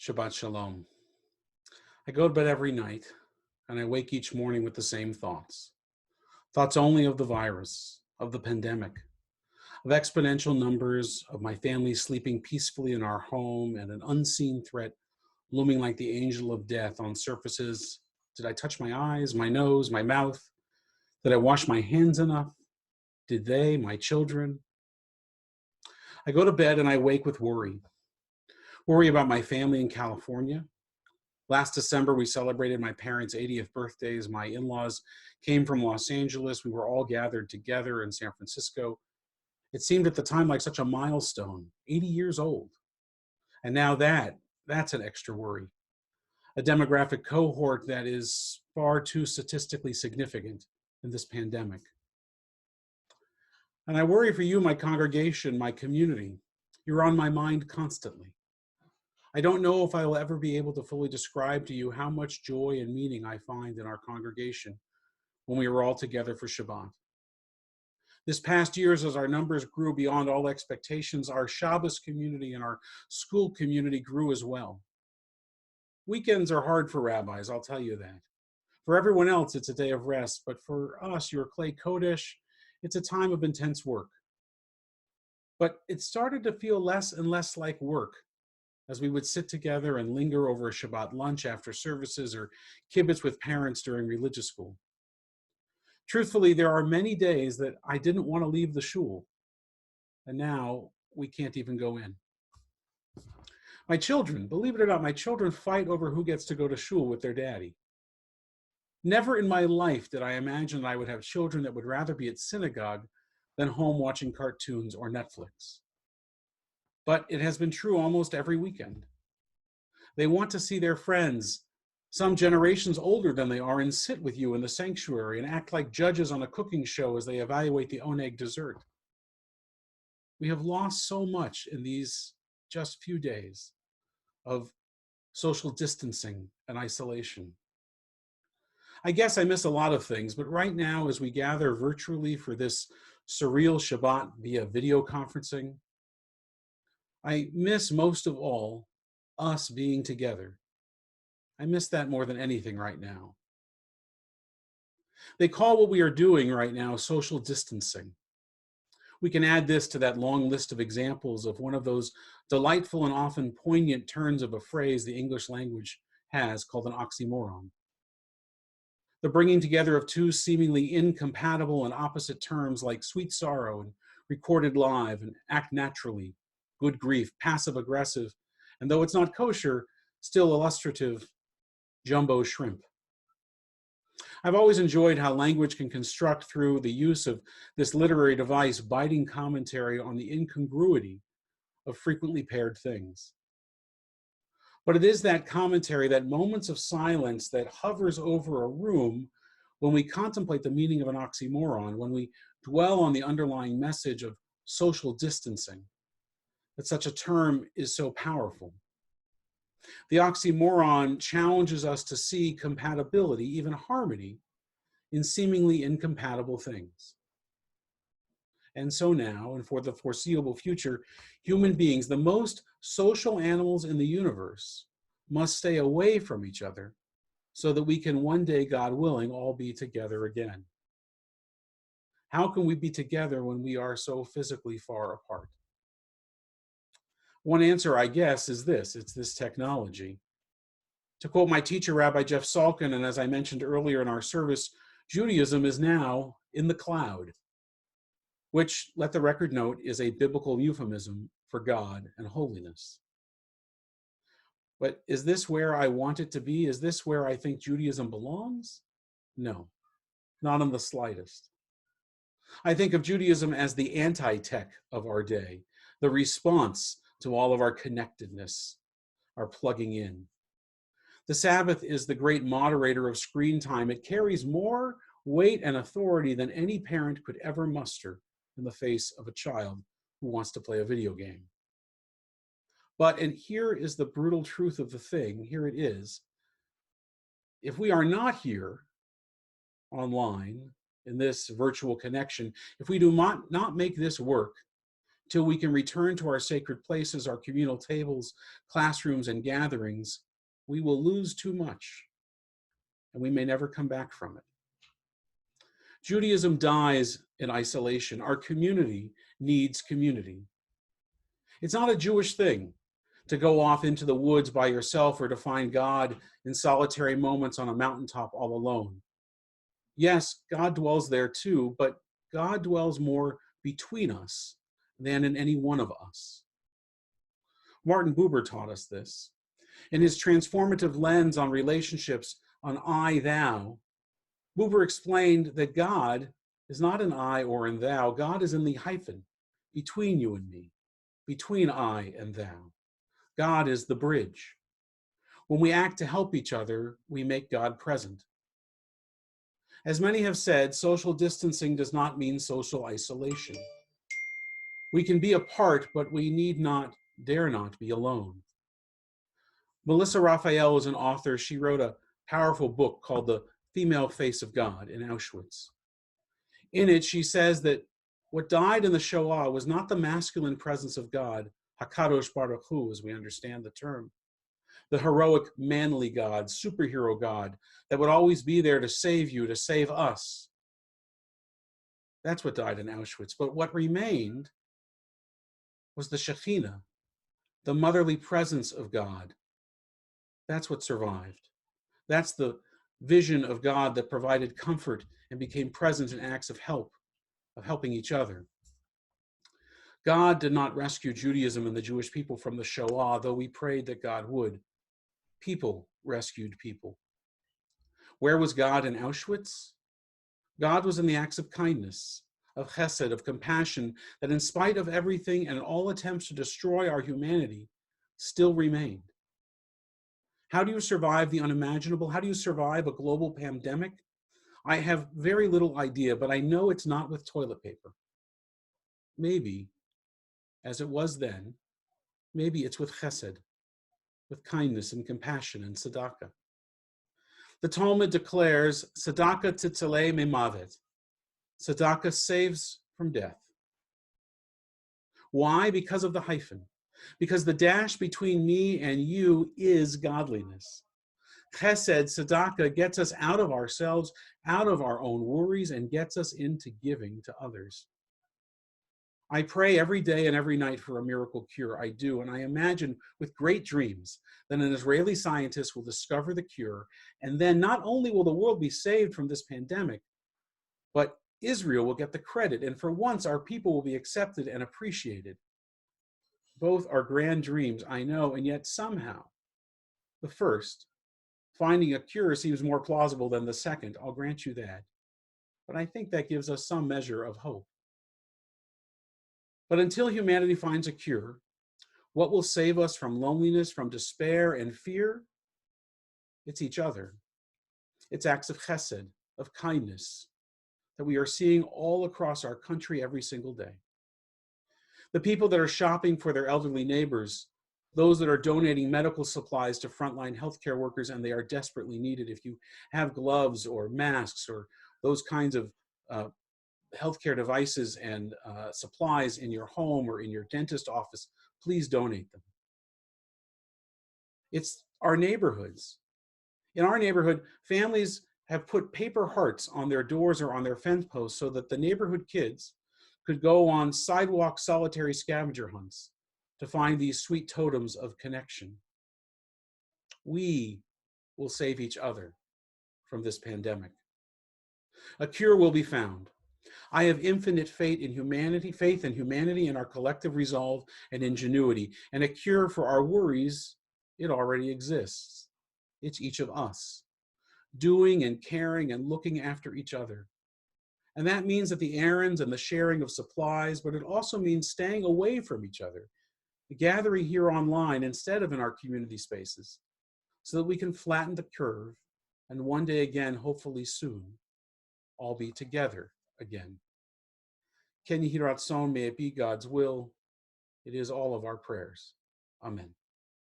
Shabbat Shalom. I go to bed every night and I wake each morning with the same thoughts. Thoughts only of the virus, of the pandemic, of exponential numbers, of my family sleeping peacefully in our home, and an unseen threat looming like the angel of death on surfaces. Did I touch my eyes, my nose, my mouth? Did I wash my hands enough? Did they, my children? I go to bed and I wake with worry. Worry about my family in California. Last December, we celebrated my parents' 80th birthdays. My in-laws came from Los Angeles. We were all gathered together in San Francisco. It seemed at the time like such a milestone, 80 years old. And now that's an extra worry. A demographic cohort that is far too statistically significant in this pandemic. And I worry for you, my congregation, my community. You're on my mind constantly. I don't know if I will ever be able to fully describe to you how much joy and meaning I find in our congregation when we were all together for Shabbat. This past year, as our numbers grew beyond all expectations, our Shabbos community and our school community grew as well. Weekends are hard for rabbis, I'll tell you that. For everyone else, it's a day of rest, but for us, your Clay Kodesh, it's a time of intense work. But it started to feel less and less like work as we would sit together and linger over a Shabbat lunch after services or kibbutz with parents during religious school. Truthfully, there are many days that I didn't want to leave the shul, and now we can't even go in. My children, believe it or not, my children fight over who gets to go to shul with their daddy. Never in my life did I imagine that I would have children that would rather be at synagogue than home watching cartoons or Netflix. But it has been true almost every weekend. They want to see their friends, some generations older than they are, and sit with you in the sanctuary and act like judges on a cooking show as they evaluate the oneg dessert. We have lost so much in these just few days of social distancing and isolation. I guess I miss a lot of things, but right now, as we gather virtually for this surreal Shabbat via video conferencing, I miss most of all us being together. I miss that more than anything right now. They call what we are doing right now social distancing. We can add this to that long list of examples of one of those delightful and often poignant turns of a phrase the English language has called an oxymoron. The bringing together of two seemingly incompatible and opposite terms like sweet sorrow and recorded live and act naturally, good grief, passive aggressive, and though it's not kosher, still illustrative, jumbo shrimp. I've always enjoyed how language can construct through the use of this literary device biting commentary on the incongruity of frequently paired things. But it is that commentary, that moments of silence that hovers over a room when we contemplate the meaning of an oxymoron, when we dwell on the underlying message of social distancing, that such a term is so powerful. The oxymoron challenges us to see compatibility, even harmony, in seemingly incompatible things. And so now, and for the foreseeable future, human beings, the most social animals in the universe, must stay away from each other so that we can one day, God willing, all be together again. How can we be together when we are so physically far apart? One answer, I guess, is this: it's this technology. To quote my teacher, Rabbi Jeff Salkin, and as I mentioned earlier in our service, Judaism is now in the cloud, which, let the record note, is a biblical euphemism for God and holiness. But is this where I want it to be? Is this where I think Judaism belongs? No, not in the slightest. I think of Judaism as the anti-tech of our day, the response to all of our connectedness, our plugging in. The Sabbath is the great moderator of screen time. It carries more weight and authority than any parent could ever muster in the face of a child who wants to play a video game. But, and here is the brutal truth of the thing, here it is, if we are not here online in this virtual connection, if we do not make this work, Till we can return to our sacred places, our communal tables, classrooms, and gatherings, we will lose too much, and we may never come back from it. Judaism dies in isolation. Our community needs community. It's not a Jewish thing to go off into the woods by yourself or to find God in solitary moments on a mountaintop all alone. Yes, God dwells there too, but God dwells more between us than in any one of us. Martin Buber taught us this. In his transformative lens on relationships, on I, thou, Buber explained that God is not an I or an thou. God is in the hyphen between you and me, between I and thou. God is the bridge. When we act to help each other, we make God present. As many have said, social distancing does not mean social isolation. We can be apart, but we need not, dare not be alone. Melissa Raphael is an author. She wrote a powerful book called The Female Face of God in Auschwitz. In it, she says that what died in the Shoah was not the masculine presence of God, HaKadosh Baruch Hu, as we understand the term, the heroic, manly God, superhero God, that would always be there to save you, to save us. That's what died in Auschwitz. But what remained was the Shekhinah, the motherly presence of God. That's what survived. That's the vision of God that provided comfort and became present in acts of help, of helping each other. God did not rescue Judaism and the Jewish people from the Shoah, though we prayed that God would. People rescued people. Where was God in Auschwitz? God was in the acts of kindness, of chesed, of compassion, that in spite of everything and all attempts to destroy our humanity, still remained. How do you survive the unimaginable? How do you survive a global pandemic? I have very little idea, but I know it's not with toilet paper. Maybe, as it was then, maybe it's with chesed, with kindness and compassion and tzedakah. The Talmud declares, tzedakah titzalei memavet. Tzedakah saves from death. Why? Because of the hyphen. Because the dash between me and you is godliness. Chesed, tzedakah, gets us out of ourselves, out of our own worries, and gets us into giving to others. I pray every day and every night for a miracle cure. I do, and I imagine with great dreams that an Israeli scientist will discover the cure, and then not only will the world be saved from this pandemic, but Israel will get the credit, and for once our people will be accepted and appreciated. Both are grand dreams, I know, and yet somehow the first, finding a cure, seems more plausible than the second. I'll grant you that. But I think that gives us some measure of hope. But until humanity finds a cure, what will save us from loneliness, from despair and fear? It's each other. It's acts of chesed, of kindness, that we are seeing all across our country every single day. The people that are shopping for their elderly neighbors, those that are donating medical supplies to frontline healthcare workers, and they are desperately needed. If you have gloves or masks or those kinds of healthcare devices and supplies in your home or in your dentist office, please donate them. It's our neighborhoods. In our neighborhood, families have put paper hearts on their doors or on their fence posts so that the neighborhood kids could go on sidewalk solitary scavenger hunts to find these sweet totems of connection. We will save each other from this pandemic. A cure will be found. I have infinite faith in humanity and our collective resolve and ingenuity, and a cure for our worries, it already exists. It's each of us, doing and caring and looking after each other. And that means that the errands and the sharing of supplies, but it also means staying away from each other, gathering here online instead of in our community spaces, so that we can flatten the curve and one day again, hopefully soon, all be together again. Ken Yehi Ratzon, may it be God's will. It is all of our prayers. Amen.